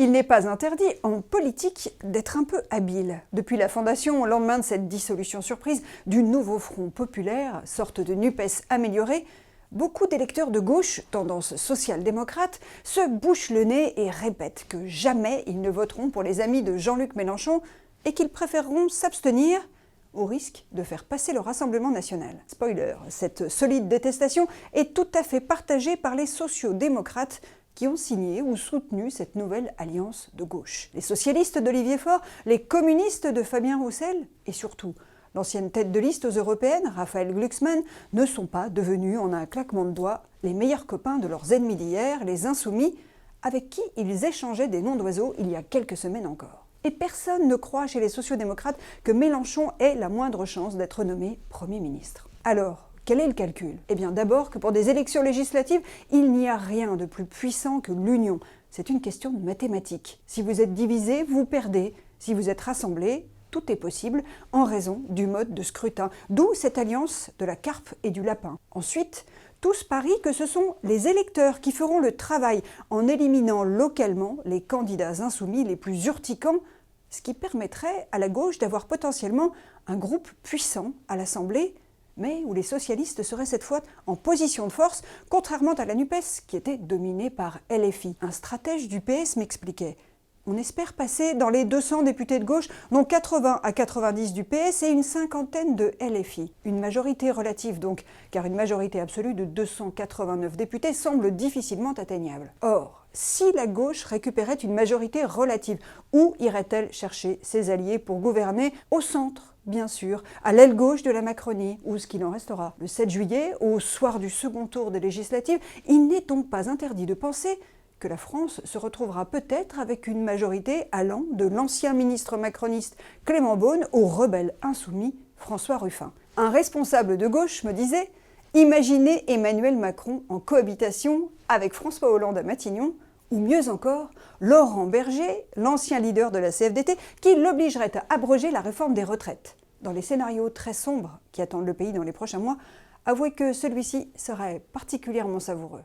Il n'est pas interdit, en politique, d'être un peu habile. Depuis la fondation, au lendemain de cette dissolution surprise du nouveau Front populaire, sorte de NUPES améliorée, beaucoup d'électeurs de gauche, tendance social-démocrate, se bouchent le nez et répètent que jamais ils ne voteront pour les amis de Jean-Luc Mélenchon et qu'ils préféreront s'abstenir au risque de faire passer le Rassemblement national. Spoiler, cette solide détestation est tout à fait partagée par les sociaux-démocrates qui ont signé ou soutenu cette nouvelle alliance de gauche. Les socialistes d'Olivier Faure, les communistes de Fabien Roussel et surtout l'ancienne tête de liste aux européennes, Raphaël Glucksmann, ne sont pas devenus en un claquement de doigts les meilleurs copains de leurs ennemis d'hier, les insoumis, avec qui ils échangeaient des noms d'oiseaux il y a quelques semaines encore. Et personne ne croit chez les sociaux-démocrates que Mélenchon ait la moindre chance d'être nommé Premier ministre. Alors, quel est le calcul? Eh bien d'abord que pour des élections législatives, il n'y a rien de plus puissant que l'union. C'est une question de mathématiques. Si vous êtes divisé, vous perdez. Si vous êtes rassemblés, tout est possible en raison du mode de scrutin. D'où cette alliance de la carpe et du lapin. Ensuite, tous parient que ce sont les électeurs qui feront le travail en éliminant localement les candidats insoumis les plus urticants, ce qui permettrait à la gauche d'avoir potentiellement un groupe puissant à l'Assemblée, mais où les socialistes seraient cette fois en position de force, contrairement à la NUPES, qui était dominée par LFI. Un stratège du PS m'expliquait: on espère passer dans les 200 députés de gauche, dont 80 à 90 du PS et une cinquantaine de LFI. Une majorité relative donc, car une majorité absolue de 289 députés semble difficilement atteignable. Or, si la gauche récupérait une majorité relative, où irait-elle chercher ses alliés pour gouverner? Au centre, bien sûr, à l'aile gauche de la Macronie, ou ce qu'il en restera. Le 7 juillet, au soir du second tour des législatives, il n'est donc pas interdit de penser que la France se retrouvera peut-être avec une majorité allant de l'ancien ministre macroniste Clément Beaune au rebelle insoumis François Ruffin. Un responsable de gauche me disait « Imaginez Emmanuel Macron en cohabitation avec François Hollande à Matignon, ou mieux encore, Laurent Berger, l'ancien leader de la CFDT, qui l'obligerait à abroger la réforme des retraites. » Dans les scénarios très sombres qui attendent le pays dans les prochains mois, avouez que celui-ci serait particulièrement savoureux.